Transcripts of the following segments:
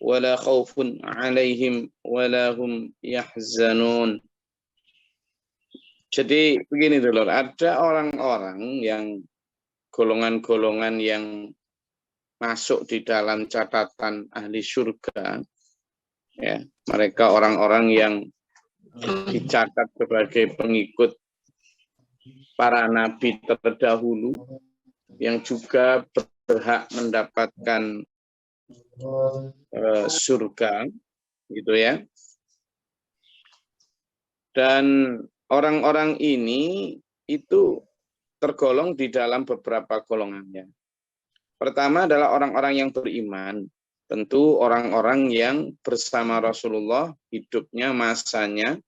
wala khaufun 'alaihim wala hum yahzanun. Jadi begini dulu, ada orang-orang yang golongan-golongan yang masuk di dalam catatan ahli surga, ya, mereka orang-orang yang dicatat sebagai pengikut para nabi terdahulu yang juga berhak mendapatkan surga, gitu ya. Dan orang-orang ini itu tergolong di dalam beberapa golongannya. Pertama adalah orang-orang yang beriman. Tentu orang-orang yang bersama Rasulullah hidupnya masanya,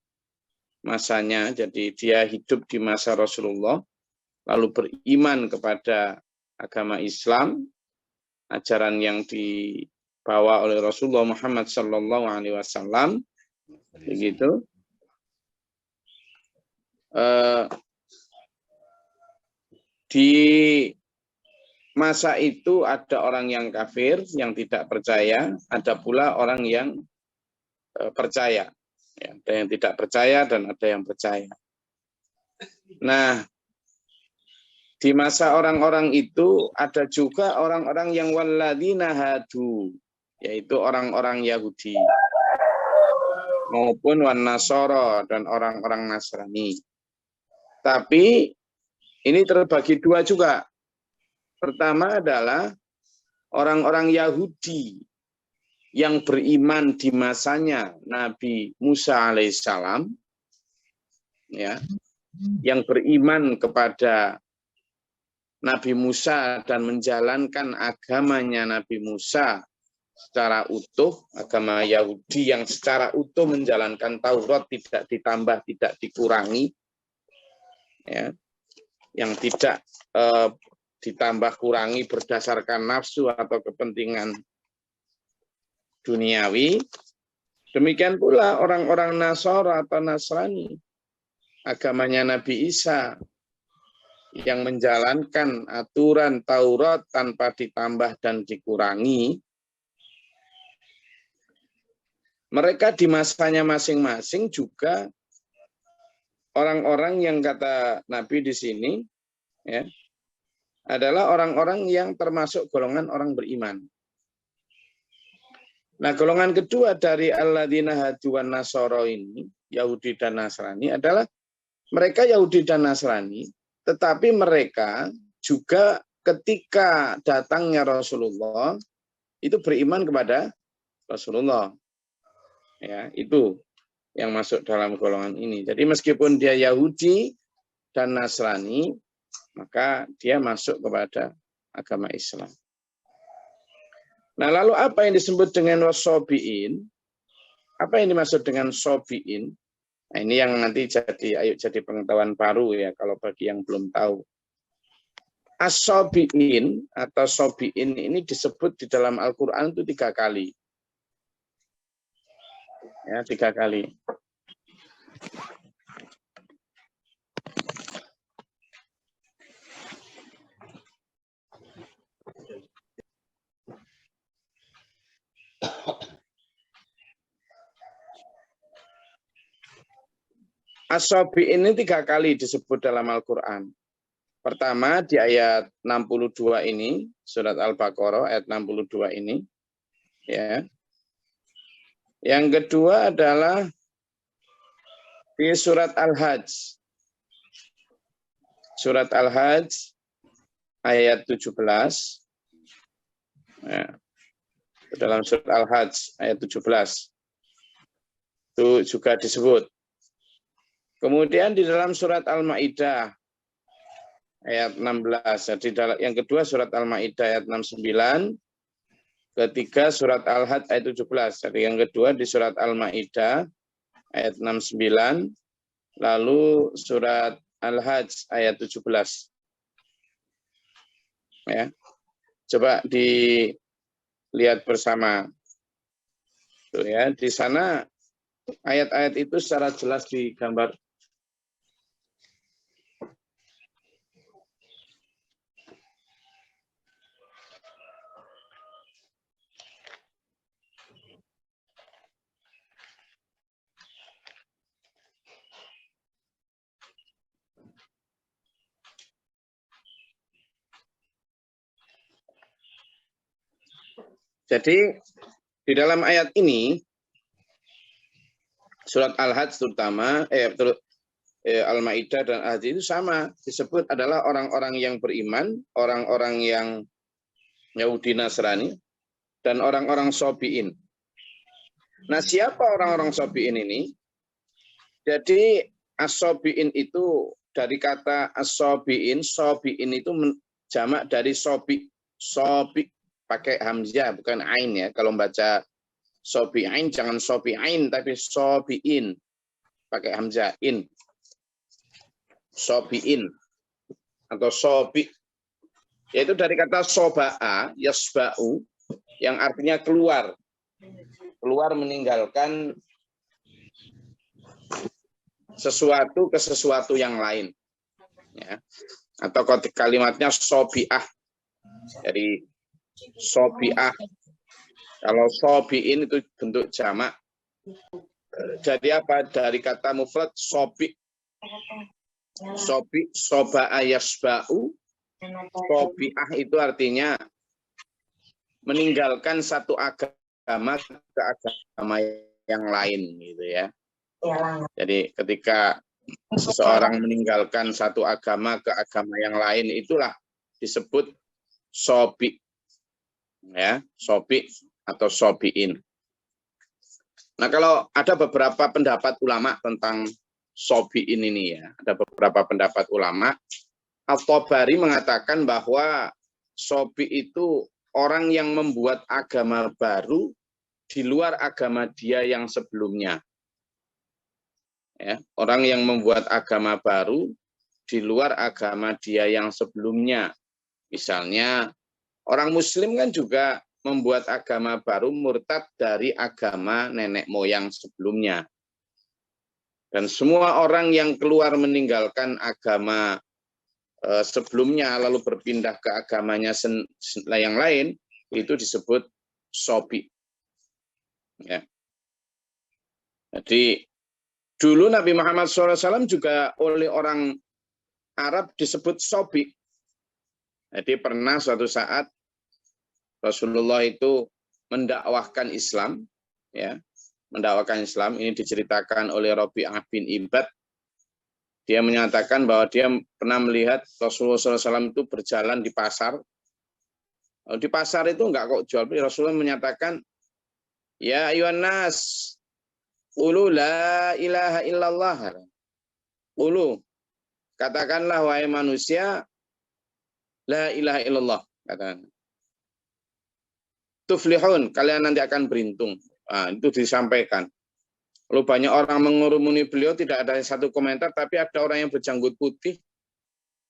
jadi dia hidup di masa Rasulullah, lalu beriman kepada agama Islam, ajaran yang dibawa oleh Rasulullah Muhammad SAW, begitu. Di masa itu ada orang yang kafir, yang tidak percaya, ada pula orang yang percaya. Ya, ada yang tidak percaya dan ada yang percaya. Nah, di masa orang-orang itu ada juga orang-orang yang walladzina hadu, yaitu orang-orang Yahudi maupun wan Nasara dan orang-orang Nasrani. Tapi ini terbagi dua juga. Pertama adalah orang-orang Yahudi yang beriman di masanya Nabi Musa alaihissalam, ya, yang beriman kepada Nabi Musa dan menjalankan agamanya Nabi Musa secara utuh, agama Yahudi yang secara utuh menjalankan Taurat, tidak ditambah, tidak dikurangi, ya, yang tidak ditambah kurangi berdasarkan nafsu atau kepentingan duniawi. Demikian pula orang-orang Nasara atau Nasrani, agamanya Nabi Isa, yang menjalankan aturan Taurat tanpa ditambah dan dikurangi. Mereka di masanya masing-masing juga orang-orang yang kata Nabi di sini, ya, adalah orang-orang yang termasuk golongan orang beriman. Nah, golongan kedua dari alladzina hadu wan nasara ini, Yahudi dan Nasrani, adalah mereka Yahudi dan Nasrani, tetapi mereka juga ketika datangnya Rasulullah itu beriman kepada Rasulullah. Ya, itu yang masuk dalam golongan ini. Jadi meskipun dia Yahudi dan Nasrani, maka dia masuk kepada agama Islam. Nah, lalu apa yang disebut dengan wasobiin? Apa yang dimaksud dengan sobiin? Nah, ini yang nanti jadi pengetahuan baru ya, kalau bagi yang belum tahu. As-sobiin atau sobiin ini disebut di dalam Al-Quran itu 3 kali. Ya, 3 kali. As-sobi ini 3 kali disebut dalam Al-Quran. Pertama di ayat 62 ini, surat Al-Baqarah ayat 62 ini. Ya. Yang kedua adalah di surat Al-Hajj. Surat Al-Hajj ayat 17. Ya. Dalam surat Al-Hajj ayat 17. Itu juga disebut. Kemudian di dalam surat Al-Maidah ayat 16. Jadi yang kedua surat Al-Maidah ayat 69. Ketiga surat Al-Hajj ayat 17. Jadi yang kedua di surat Al-Maidah ayat 69. Lalu surat Al-Hajj ayat 17. Ya. Coba dilihat bersama. Tuh ya, di sana ayat-ayat itu secara jelas digambar. Jadi di dalam ayat ini surat Al-Hajj terutama Al-Maidah dan Al-Hajj itu sama, disebut adalah orang-orang yang beriman, orang-orang yang Yahudi Nasrani, dan orang-orang Sobiin. Nah, siapa orang-orang Sobiin ini? Jadi As-Sobiin itu dari kata As-Sobiin, Sobiin itu jamak dari Sobi. Sobi pakai hamzah bukan ain ya. Kalau baca Sobi'ain jangan Sobi'ain tapi Sobiin pakai hamzah in. Sobiin atau Sobi, yaitu dari kata soba'a yasba'u yang artinya keluar meninggalkan sesuatu ke sesuatu yang lain ya. Atau kalimatnya sobi'ah dari sobi'ah. Kalau sobi'in itu bentuk jamak. Jadi apa? Dari kata mufrad sobi. Sobi, soba'a yasba'u. Sobi'ah itu artinya meninggalkan satu agama ke agama yang lain gitu ya. Jadi ketika seseorang meninggalkan satu agama ke agama yang lain, itulah disebut sobi ya, sobi atau sobiin. Nah, kalau ada beberapa pendapat ulama tentang sobiin ini ya, ada beberapa pendapat ulama. At-Tabari mengatakan bahwa sobi itu orang yang membuat agama baru di luar agama dia yang sebelumnya. Ya, orang yang membuat agama baru di luar agama dia yang sebelumnya. Misalnya orang Muslim kan juga membuat agama baru murtad dari agama nenek moyang sebelumnya. Dan semua orang yang keluar meninggalkan agama sebelumnya lalu berpindah ke agamanya yang lain, itu disebut sobi. Ya. Jadi dulu Nabi Muhammad SAW juga oleh orang Arab disebut sobi. Jadi pernah suatu saat Rasulullah itu mendakwahkan Islam, ya, mendakwahkan Islam. Ini diceritakan oleh Rabi'ah bin Ibad. Dia menyatakan bahwa dia pernah melihat Rasulullah SAW itu berjalan di pasar. Di pasar itu enggak kok jual beli. Rasulullah menyatakan, ya ayuhan nas, qulu la ilaha illallah. Qulu, katakanlah wahai manusia, la ilaha illallah. Katakan. Tuflihun, kalian nanti akan beruntung. Nah, itu disampaikan. Lalu banyak orang mengurumuni beliau, tidak ada satu komentar, tapi ada orang yang berjanggut putih,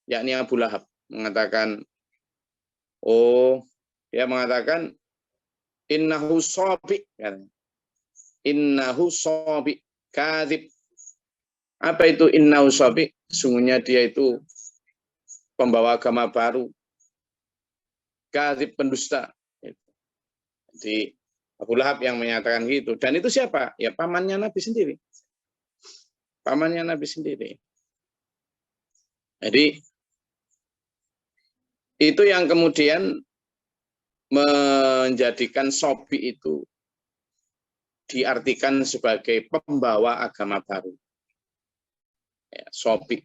yakni Abu Lahab, mengatakan, dia mengatakan, innahu sobi, innahu sobi, kadhib. Apa itu innahu sobi? Sungguhnya dia itu pembawa agama baru, kadhib, pendusta. Jadi Abu Lahab yang menyatakan gitu. Dan itu siapa? Ya pamannya Nabi sendiri. Pamannya Nabi sendiri. Jadi itu yang kemudian menjadikan sobi itu diartikan sebagai pembawa agama baru. Ya, sobi.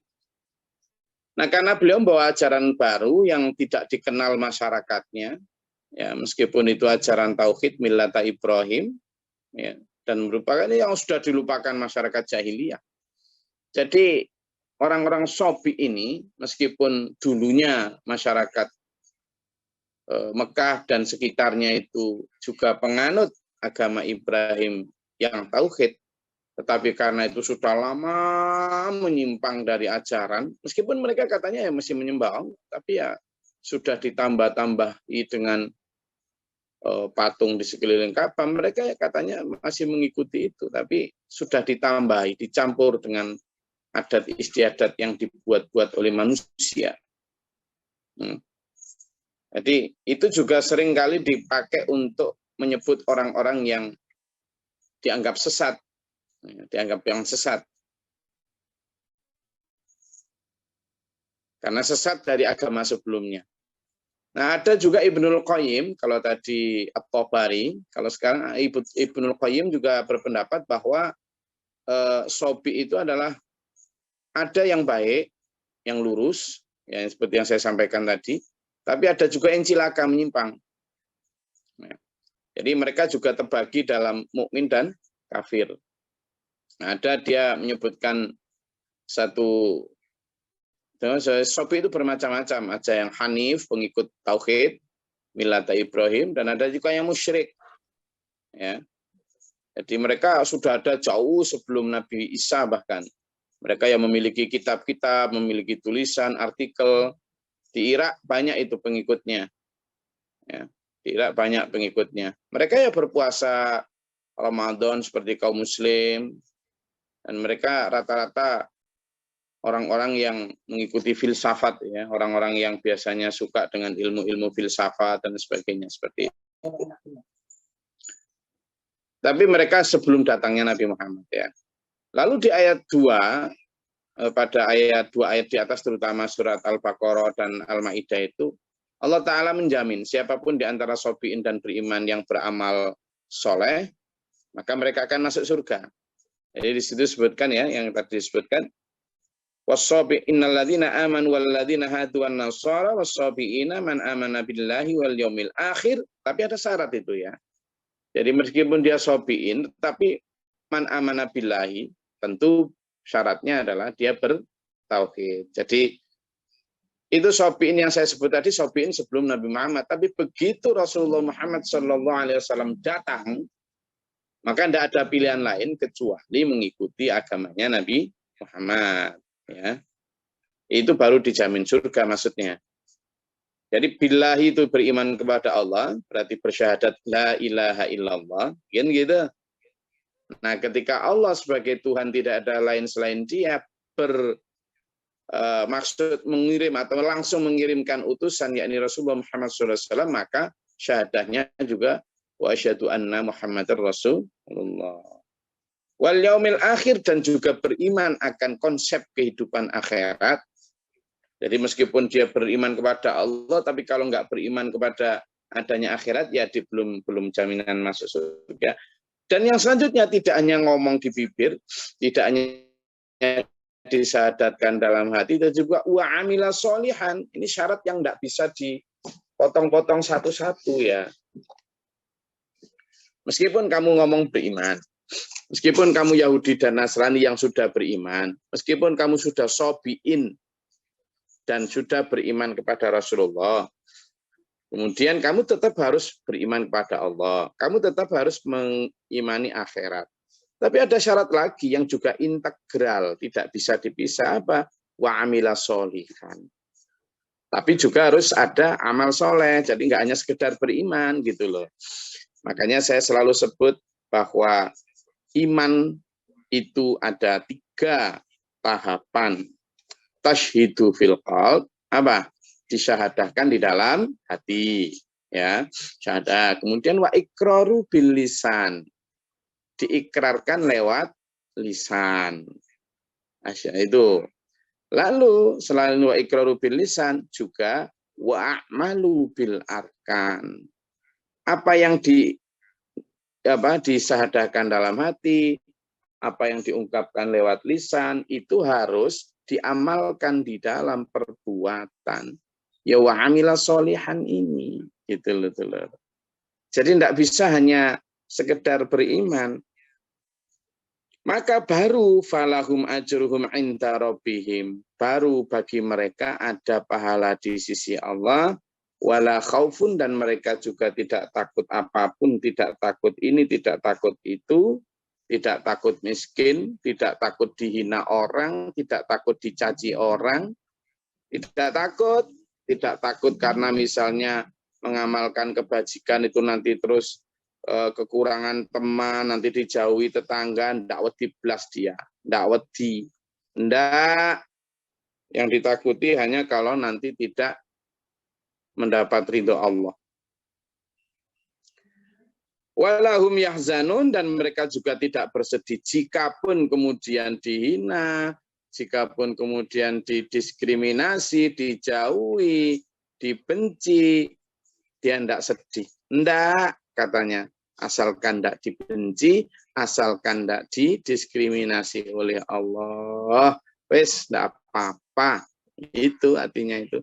Nah, karena beliau membawa ajaran baru yang tidak dikenal masyarakatnya, ya, meskipun itu ajaran tauhid millata Ibrahim, ya, dan merupakan yang sudah dilupakan masyarakat jahiliyah. Jadi orang-orang sobi ini, meskipun dulunya masyarakat Mekah dan sekitarnya itu juga penganut agama Ibrahim yang tauhid, tetapi karena itu sudah lama menyimpang dari ajaran, meskipun mereka katanya ya masih menyembah Allah, tapi ya sudah ditambah-tambahi dengan patung di sekeliling Ka'bah, mereka katanya masih mengikuti itu, tapi sudah ditambahi, dicampur dengan adat istiadat yang dibuat-buat oleh manusia. Jadi itu juga seringkali dipakai untuk menyebut orang-orang yang dianggap sesat, dianggap yang sesat. Karena sesat dari agama sebelumnya. Nah, ada juga Ibnul Qayyim, kalau tadi At-Tabari, kalau sekarang Ibnul Qayyim juga berpendapat bahwa sobi itu adalah ada yang baik, yang lurus, ya, seperti yang saya sampaikan tadi, tapi ada juga yang cilaka, menyimpang. Nah, jadi mereka juga terbagi dalam mukmin dan kafir. Nah, ada dia menyebutkan satu, sobi itu bermacam-macam. Ada yang hanif, pengikut tauhid, milat Ibrahim, dan ada juga yang musyrik. Ya. Jadi mereka sudah ada jauh sebelum Nabi Isa bahkan. Mereka yang memiliki kitab-kitab, memiliki tulisan, artikel. Di Irak banyak itu pengikutnya. Ya. Di Irak banyak pengikutnya. Mereka ya berpuasa Ramadan seperti kaum muslim. Dan mereka rata-rata orang-orang yang mengikuti filsafat, ya, orang-orang yang biasanya suka dengan ilmu-ilmu filsafat dan sebagainya seperti itu. Tapi mereka sebelum datangnya Nabi Muhammad, ya. Lalu di ayat 2, pada ayat 2 ayat di atas, terutama surat Al-Baqarah dan Al-Maidah itu, Allah Ta'ala menjamin siapapun di antara sobiin dan beriman yang beramal soleh, maka mereka akan masuk surga. Jadi di situ disebutkan, ya, yang tadi disebutkan, innal ladzina amanu wal ladzina hadu wan nasara was-sabiina man amana billahi wal yaumil akhir. Tapi ada syarat itu, ya. Jadi meskipun dia sobiin, tapi man amana billahi, tentu syaratnya adalah dia bertauhid. Jadi itu sobiin yang saya sebut tadi, sobiin sebelum Nabi Muhammad. Tapi begitu Rasulullah Muhammad SAW datang, maka tidak ada pilihan lain kecuali mengikuti agamanya Nabi Muhammad. Ya, itu baru dijamin surga maksudnya. Jadi billahi itu beriman kepada Allah, berarti bersyahadat la ilaha illallah, kan gitu. Nah, ketika Allah sebagai Tuhan tidak ada lain selain Dia maksud mengirim atau langsung mengirimkan utusan yakni Rasulullah Muhammad SAW, maka syahadahnya juga wa asyhadu anna Muhammadar Rasulullah. Wal yaumil akhir, dan juga beriman akan konsep kehidupan akhirat. Jadi meskipun dia beriman kepada Allah, tapi kalau nggak beriman kepada adanya akhirat, ya dia belum jaminan masuk surga. Dan yang selanjutnya tidak hanya ngomong di bibir, tidak hanya disyahadatkan dalam hati, dan juga wa amila sholihan. Ini syarat yang nggak bisa dipotong-potong satu-satu, ya. Meskipun kamu ngomong beriman, meskipun kamu Yahudi dan Nasrani yang sudah beriman, meskipun kamu sudah sobiin dan sudah beriman kepada Rasulullah, kemudian kamu tetap harus beriman kepada Allah. Kamu tetap harus mengimani akhirat. Tapi ada syarat lagi yang juga integral, tidak bisa dipisah, apa? Wa amila sholihan. Tapi juga harus ada amal soleh, jadi nggak hanya sekedar beriman gitu loh. Makanya saya selalu sebut bahwa iman itu ada 3 tahapan. Tashhidu fil qalb, apa? Disyahadahkan di dalam hati, ya. Syahadah. Kemudian wa iqraru bil lisan, diikrarkan lewat lisan. Itu. Lalu selain wa iqraru bil lisan, juga wa a'malu bil arkan. Apa yang disyahadahkan dalam hati, apa yang diungkapkan lewat lisan, itu harus diamalkan di dalam perbuatan. Ya wa amila sholihan ini, gitu loh. Jadi tidak bisa hanya sekedar beriman. Maka baru falahum ajruhum inda rabbihim, baru bagi mereka ada pahala di sisi Allah, wala khaufun, dan mereka juga tidak takut apapun, tidak takut ini, tidak takut itu, tidak takut miskin, tidak takut dihina orang, tidak takut dicaci orang, tidak takut karena misalnya mengamalkan kebajikan itu nanti terus kekurangan teman, nanti dijauhi tetangga, ndak wedi blas dia, ndak wedi. Ndak, yang ditakuti hanya kalau nanti tidak mendapat ridho Allah. Walahum yahzanun, dan mereka juga tidak bersedih jikapun kemudian dihina, jikapun kemudian didiskriminasi, dijauhi, dibenci, dia tidak sedih. Tidak, katanya. Asalkan tidak dibenci, asalkan tidak didiskriminasi oleh Allah, wes tidak apa-apa. Itu artinya itu.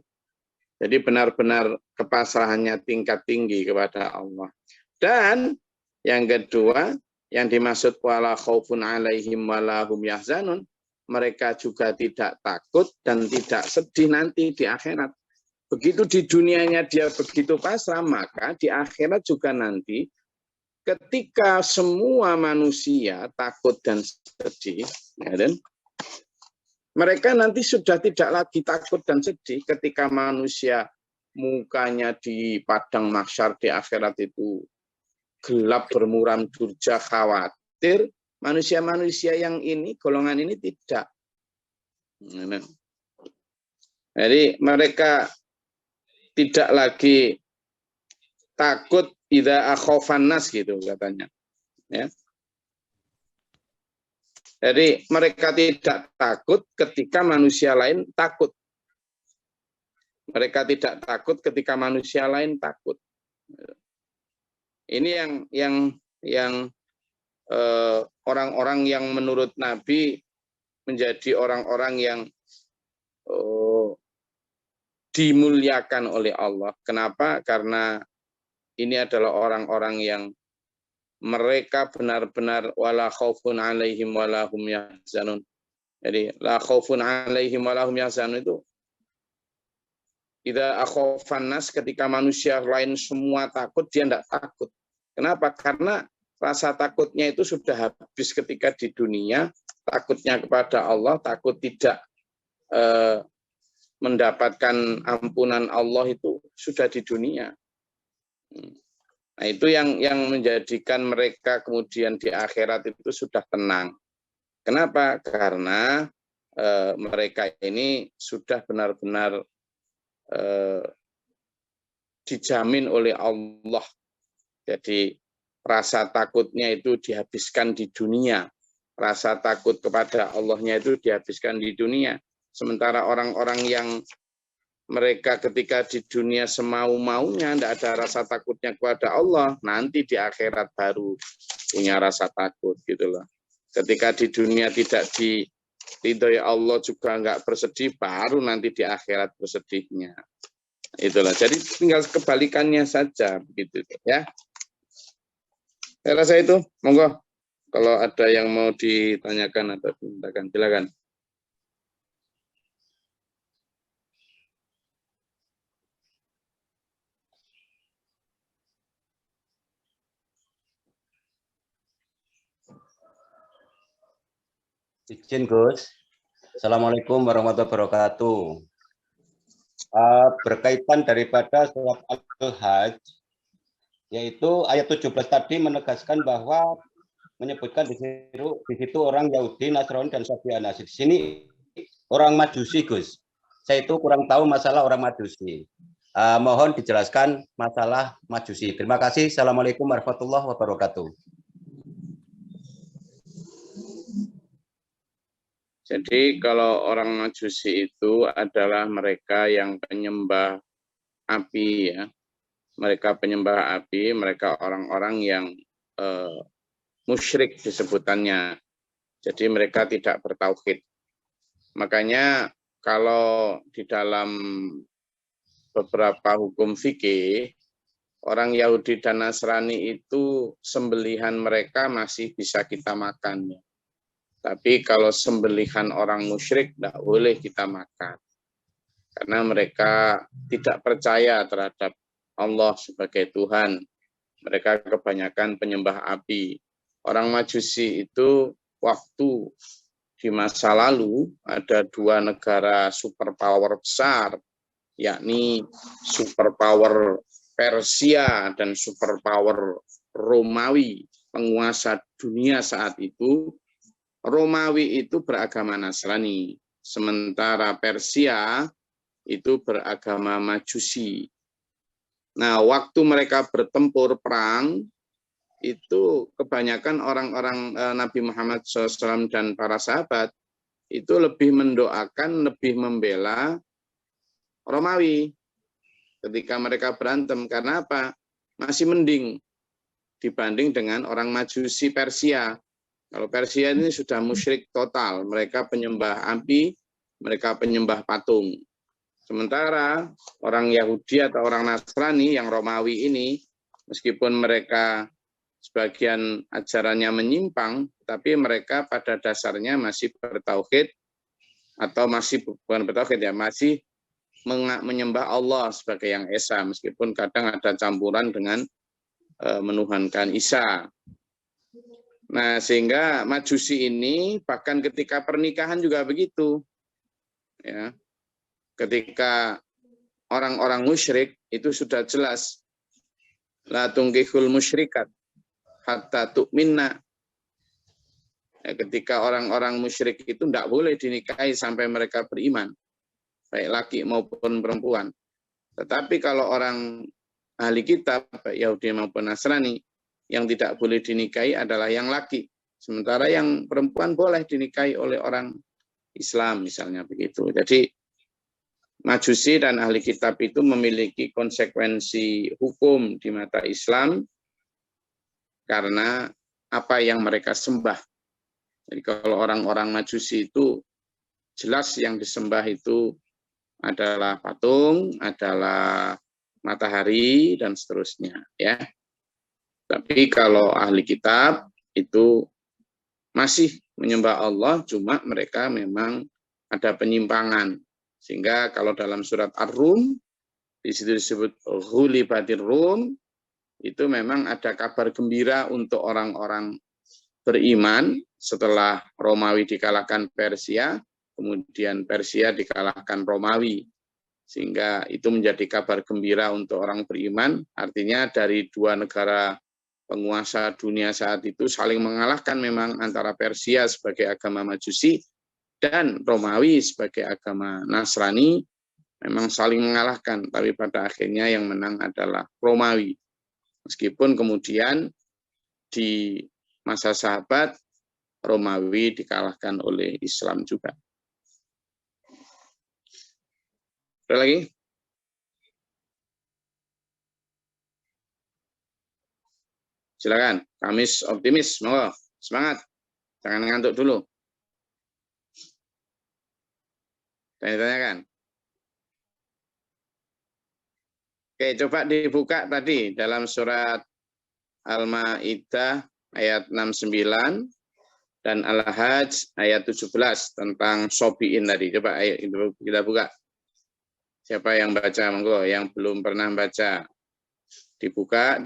Jadi benar-benar kepasrahannya tingkat tinggi kepada Allah. Dan yang kedua, yang dimaksud wala khaufun alaihim wala hum yahzanun, mereka juga tidak takut dan tidak sedih nanti di akhirat. Begitu di dunianya dia begitu pasrah, maka di akhirat juga nanti ketika semua manusia takut dan sedih, ya kan? Mereka nanti sudah tidak lagi takut dan sedih ketika manusia mukanya di padang mahsyar di akhirat itu gelap bermuram durja khawatir. Manusia-manusia yang ini, golongan ini tidak. Jadi mereka tidak lagi takut idza akhafan nas gitu katanya. Ya. Jadi mereka tidak takut ketika manusia lain takut. Mereka tidak takut ketika manusia lain takut. Ini yang orang-orang yang menurut Nabi menjadi orang-orang yang dimuliakan oleh Allah. Kenapa? Karena ini adalah orang-orang yang mereka benar-benar wala khaufun alaihim wala hum yahzanun. Jadi la khaufun alaihim wala hum yahzanun itu idza akhafan nas, ketika manusia lain semua takut, dia tidak takut. Kenapa? Karena rasa takutnya itu sudah habis ketika di dunia, takutnya kepada Allah, takut tidak mendapatkan ampunan Allah itu sudah di dunia. Nah, itu yang menjadikan mereka kemudian di akhirat itu sudah tenang. Kenapa? Karena mereka ini sudah benar-benar dijamin oleh Allah. Jadi rasa takutnya itu dihabiskan di dunia. Rasa takut kepada Allahnya itu dihabiskan di dunia. Sementara orang-orang yang mereka ketika di dunia semau-maunya, tidak ada rasa takutnya kepada Allah, nanti di akhirat baru punya rasa takut gitu loh. Ketika di dunia tidak diridhoi Allah juga nggak bersedih, baru nanti di akhirat bersedihnya. Itulah. Jadi tinggal kebalikannya saja begitu ya. Saya rasa itu, monggo kalau ada yang mau ditanyakan atau dimintakan, silakan. Izin Gus. Assalamualaikum warahmatullahi wabarakatuh. Berkaitan daripada surat Al-Hajj, yaitu ayat 17 tadi menegaskan bahwa menyebutkan di situ orang Yahudi, Nasrani dan Sabiana. Di sini orang Majusi, Gus. Saya itu kurang tahu masalah orang Majusi. Mohon dijelaskan masalah Majusi. Terima kasih. Assalamualaikum warahmatullahi wabarakatuh. Jadi kalau orang Majusi itu adalah mereka yang penyembah api ya. Mereka penyembah api, mereka orang-orang yang musyrik disebutannya. Jadi mereka tidak bertauhid. Makanya kalau di dalam beberapa hukum fikih, orang Yahudi dan Nasrani itu sembelihan mereka masih bisa kita makan. Tapi kalau sembelihan orang musyrik tidak boleh kita makan. Karena mereka tidak percaya terhadap Allah sebagai Tuhan. Mereka kebanyakan penyembah api. Orang Majusi itu waktu di masa lalu ada dua negara superpower besar, yakni superpower Persia dan superpower Romawi, penguasa dunia saat itu. Romawi itu beragama Nasrani, sementara Persia itu beragama Majusi. Nah, waktu mereka bertempur perang, itu kebanyakan orang-orang Nabi Muhammad SAW dan para sahabat itu lebih mendoakan, lebih membela Romawi. ketika mereka berantem. Karena apa? Masih mending dibanding dengan orang Majusi Persia. Kalau Persia ini sudah musyrik total, mereka penyembah api, mereka penyembah patung. Sementara orang Yahudi atau orang Nasrani yang Romawi ini, meskipun mereka sebagian ajarannya menyimpang, tapi mereka pada dasarnya masih bertauhid, atau masih bukan bertauhid ya, masih menyembah Allah sebagai yang esa, meskipun kadang ada campuran dengan menuhankan Isa. Nah, sehingga Majusi ini bahkan ketika pernikahan juga begitu. Ya. Ketika orang-orang musyrik itu sudah jelas la tungkihul musyrikat hatta tu'minna. Ya, ketika orang-orang musyrik itu tidak boleh dinikahi sampai mereka beriman, baik laki maupun perempuan. Tetapi kalau orang ahli kitab, baik Yahudi maupun Nasrani, yang tidak boleh dinikahi adalah yang laki. Sementara yang perempuan boleh dinikahi oleh orang Islam misalnya begitu. Jadi Majusi dan ahli kitab itu memiliki konsekuensi hukum di mata Islam karena apa yang mereka sembah. Jadi kalau orang-orang Majusi itu jelas yang disembah itu adalah patung, adalah matahari dan seterusnya, ya. Tapi kalau ahli kitab itu masih menyembah Allah, cuma mereka memang ada penyimpangan. Sehingga kalau dalam surat Ar-Rum, di situ disebut Ghulibatir Rum, itu memang ada kabar gembira untuk orang-orang beriman setelah Romawi dikalahkan Persia, kemudian Persia dikalahkan Romawi. Sehingga itu menjadi kabar gembira untuk orang beriman, artinya dari dua negara penguasa dunia saat itu saling mengalahkan memang antara Persia sebagai agama Majusi dan Romawi sebagai agama Nasrani, memang saling mengalahkan, tapi pada akhirnya yang menang adalah Romawi. Meskipun kemudian di masa sahabat Romawi dikalahkan oleh Islam juga. Ada lagi? Silakan, Kamis optimis, monggo, semangat, jangan ngantuk dulu. Tanya-tanyakan. Oke, coba dibuka tadi dalam surat Al-Maidah ayat 69 dan Al-Hajj ayat 17 tentang Sobiin tadi. Coba ayo kita buka. Siapa yang baca, monggo, yang belum pernah baca. Dibuka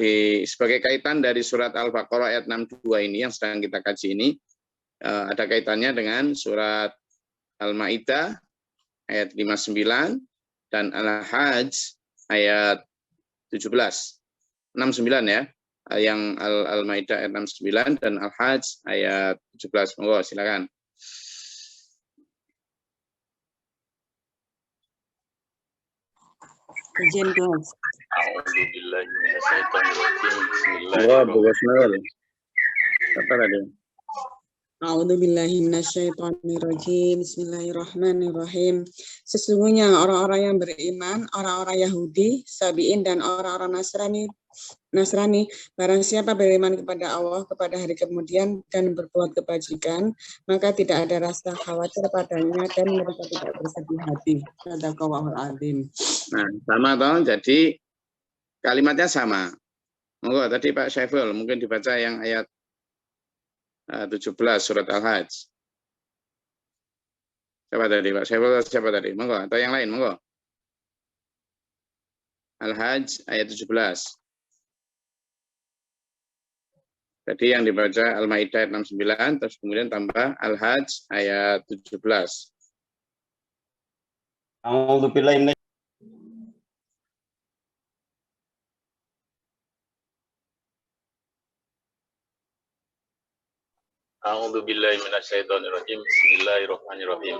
sebagai kaitan dari surat Al-Baqarah ayat 62 ini yang sedang kita kaji ini, ada kaitannya dengan surat Al-Maidah ayat 59 dan Al-Hajj ayat 17. 69 ya. Yang Al-Maidah ayat 69 dan Al-Hajj ayat 17. Monggo silakan. Izin kelas. A'udzubillahi Bismillahirrahmanirrahim. Sesungguhnya orang-orang yang beriman, orang-orang Yahudi, Sabiin dan orang-orang Nasrani, barang siapa beriman kepada Allah, kepada hari kemudian dan berbuat kebajikan, maka tidak ada rasa khawatir padanya dan mereka tidak bersedih hati. Shadaqallahul adzim. Nah, sama toh, jadi kalimatnya sama. Monggo tadi Pak Syaiful mungkin dibaca yang ayat 17 surat Al-Hajj. Siapa tadi Pak Syaiful? Siapa tadi? Monggo atau yang lain, monggo. Al-Hajj ayat 17. Tadi yang dibaca Al-Maidah ayat 69, terus kemudian tambah Al-Hajj ayat 17. A'udzubillahi minasyaitonirrajim. Bismillahirrahmanirrahim.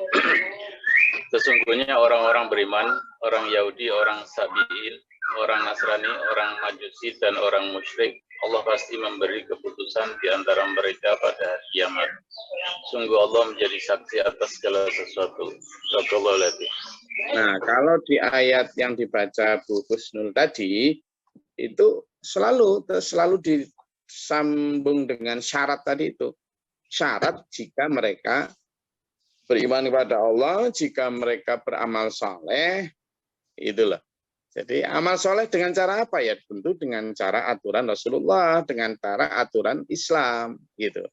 Sesungguhnya orang-orang beriman, orang Yahudi, orang Sabiin, orang Nasrani, orang Majusi, dan orang musyrik, Allah pasti memberi keputusan di antara mereka pada hari kiamat. Sungguh Allah menjadi saksi atas segala sesuatu. Shadaqallahul adzim. Nah, kalau di ayat yang dibaca Bu Husnul tadi, itu selalu disambung dengan syarat tadi itu. Syarat jika mereka beriman kepada Allah, jika mereka beramal saleh, itulah. Jadi amal soleh dengan cara apa ya? Tentu dengan cara aturan Rasulullah, dengan cara aturan Islam, gitu.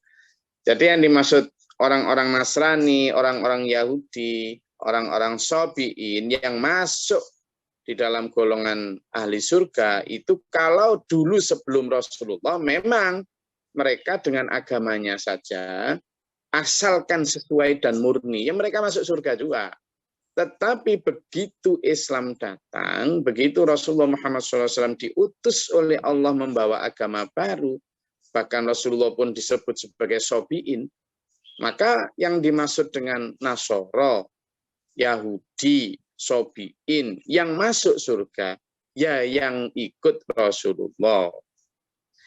Jadi yang dimaksud orang-orang Nasrani, orang-orang Yahudi, orang-orang Sobiin yang masuk di dalam golongan ahli surga itu kalau dulu sebelum Rasulullah memang mereka dengan agamanya saja asalkan sesuai dan murni, ya mereka masuk surga juga. Tetapi begitu Islam datang, begitu Rasulullah Muhammad SAW diutus oleh Allah membawa agama baru, bahkan Rasulullah pun disebut sebagai Sobiin, maka yang dimaksud dengan Nasoro, Yahudi, Sobiin, yang masuk surga, ya yang ikut Rasulullah.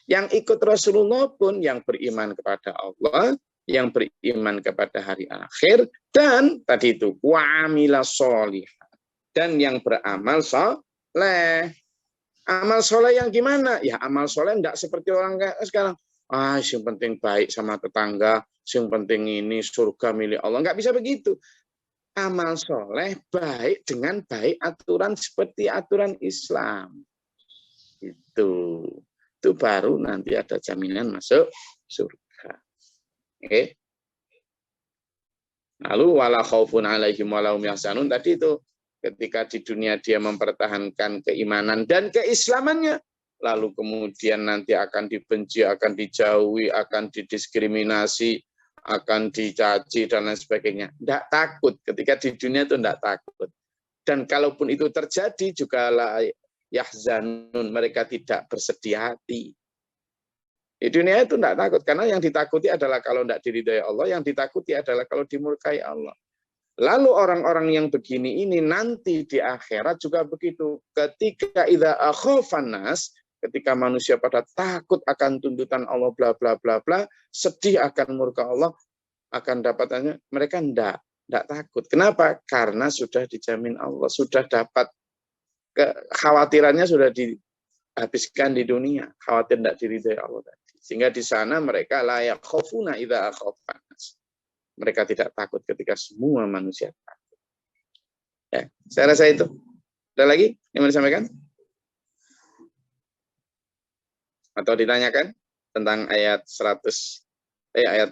Yang ikut Rasulullah pun yang beriman kepada Allah, yang beriman kepada hari akhir, dan tadi itu wa'amila sholihah, dan yang beramal soleh. Amal soleh yang gimana? Ya amal soleh enggak seperti orang sekarang. Yang penting baik sama tetangga, yang penting ini surga milik Allah. Enggak bisa begitu. Amal soleh baik dengan baik aturan seperti aturan Islam. Itu baru nanti ada jaminan masuk surga. Oke. Lalu wala khaufun alaihim walahum yahzanun tadi itu ketika di dunia dia mempertahankan keimanan dan keislamannya, lalu kemudian nanti akan dibenci, akan dijauhi, akan didiskriminasi, akan dicaci dan lain sebagainya. Tidak takut ketika di dunia itu tidak takut. Dan kalaupun itu terjadi juga la yahzanun, mereka tidak bersedih hati. Di dunia itu tidak takut, karena yang ditakuti adalah kalau tidak diridhai Allah, yang ditakuti adalah kalau dimurkai Allah. Lalu orang-orang yang begini ini nanti di akhirat juga begitu. Ketika idza akhafan nas, ketika manusia pada takut akan tuntutan Allah bla bla bla bla, sedih akan murka Allah, akan dapatannya, mereka tidak takut. Kenapa? Karena sudah dijamin Allah, sudah dapat kekhawatirannya sudah dihabiskan di dunia, khawatir tidak diridhai Allah tadi. Sehingga di sana mereka layak khofuna idza akhafan nas. Mereka tidak takut ketika semua manusia takut. Ya, saya rasa itu. Ada lagi yang mau disampaikan? Atau ditanyakan tentang ayat 62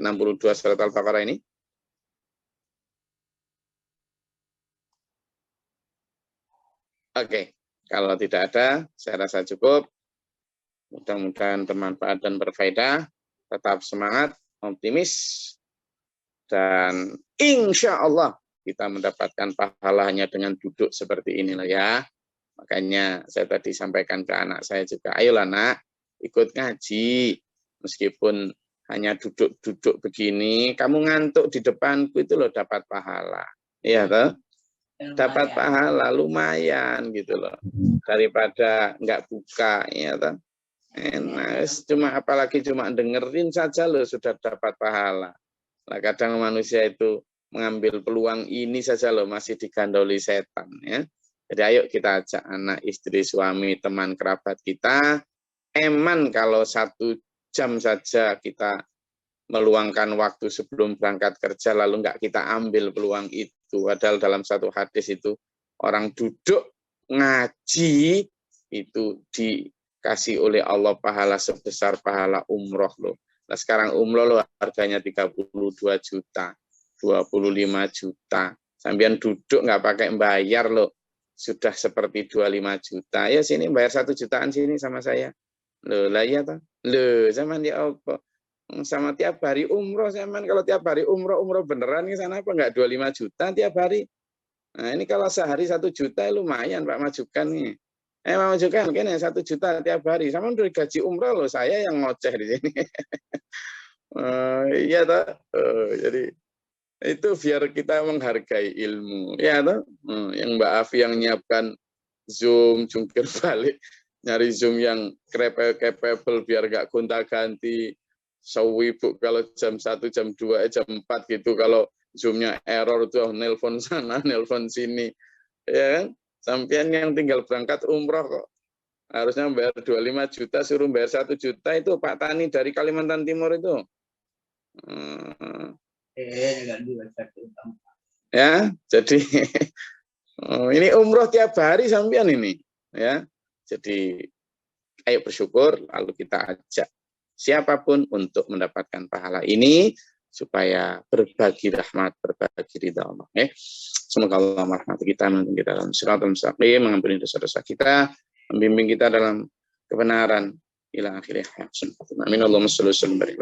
surat Al-Baqarah ini? Oke, kalau tidak ada, saya rasa cukup. Mudah-mudahan bermanfaat dan berfaedah. Tetap semangat, optimis. Dan insya Allah kita mendapatkan pahala hanya dengan duduk seperti inilah ya. Makanya saya tadi sampaikan ke anak saya juga, ayolah nak, ikut ngaji. Meskipun hanya duduk-duduk begini, kamu ngantuk di depanku itu loh dapat pahala. Iya toh? Dapat pahala lumayan gitu loh. Daripada nggak buka, ya toh? Enak, apalagi cuma dengerin saja loh sudah dapat pahala. Nah, kadang manusia itu mengambil peluang ini saja loh masih digandoli setan ya. Jadi ayo kita ajak anak, istri, suami, teman, kerabat kita. Eman kalau 1 jam saja kita meluangkan waktu sebelum berangkat kerja lalu nggak kita ambil peluang itu. Padahal dalam satu hadis itu orang duduk ngaji itu dikasih oleh Allah pahala sebesar pahala umroh loh. Nah sekarang umroh loh harganya 32 juta, 25 juta. Sambian duduk nggak pakai bayar loh, sudah seperti 25 juta. Ya sini bayar 1 jutaan sini sama saya. Loh lah ya toh. Loh zaman ya apa? Sama tiap hari umroh zaman, kalau tiap hari umroh beneran ke sana apa nggak 25 juta tiap hari. Nah ini kalau sehari 1 juta lumayan Pak majukan nih. Majukan mungkin 1 juta tiap hari. Sama udah gaji umroh loh, saya yang ngoceh di sini. Iya toh. Jadi itu biar kita menghargai ilmu. Ya toh. Yang Mbak Afi yang nyiapkan Zoom jungkir balik, nyari Zoom yang capable biar nggak gonta-ganti. Sewibuk kalau jam 1, jam 2, jam 4 gitu. Kalau Zoom-nya error tuh nelpon sana, nelpon sini. Ya kan? Sampean yang tinggal berangkat umroh kok harusnya bayar 25 juta, suruh bayar 1 juta itu Pak Tani dari Kalimantan Timur itu. Ya, jadi ini umroh tiap hari sampean ini, ya. Jadi ayo bersyukur, lalu kita ajak siapapun untuk mendapatkan pahala ini supaya berbagi rahmat, berbagi ridha Allah. Semoga Allah merahmati kita, menuntun kita dalam siratal mustaqim, mengampuni dosa-dosa kita, membimbing kita dalam kebenaran ila akhirih. Amin. Allahumma shalli wa sallim barik.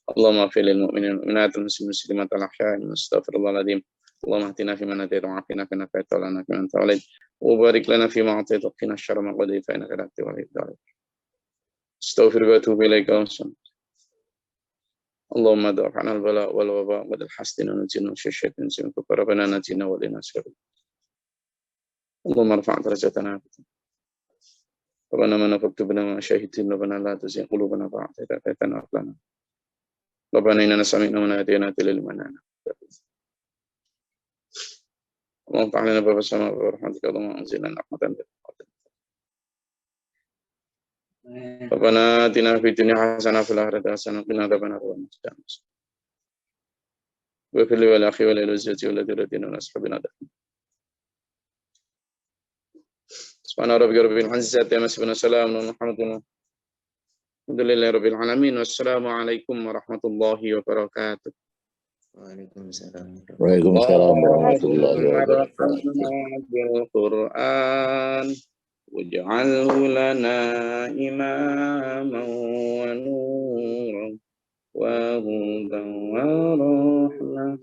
Allahumma fil lil mu'minin wal mu'minat wal muslimin wal ahya'i astaghfirullahaladzim. Allahumma ahdina fi man hadayta wa afina fi man afayta wa lana fi man tawallayt wa barik lana fi ma a'tayta wa qina syarra ma qadayta fa innaka la taqdi wa la yuqda. Astaghfiruka wa atubu ilaika. Allahumma da'afna al-bala wal waba wa al-hasdina wa najina syaitan simku rabbana najina wa lina syarr. Allahumma rfa' darajatana. Rabbana man faktubna ma syahidin rabbana la tuzigh qulubana ba'da idh hadaytana wa hab lana. Rabbana inna sami'na munadiyan lil iman. Allahumma ta'alana baba sama wa rahmatika Allahumma anzilna rahmatan. Rabbana atina fid dunya hasanah wa fil akhirati hasanah wa qina adzabannar. Wa fil wal akhi wal zawji wal ladina ashabina. Subhana rabbika rabbil izzati amma yasifun, salamun alhamdulillahi rabbil alamin. Wassalamualaikum warahmatullahi wabarakatuh. Waalaikumsalam warahmatullahi wabarakatuh. Bil Qur'an waj'alhu lana imaman wa nuran wa hudan wa rahmah.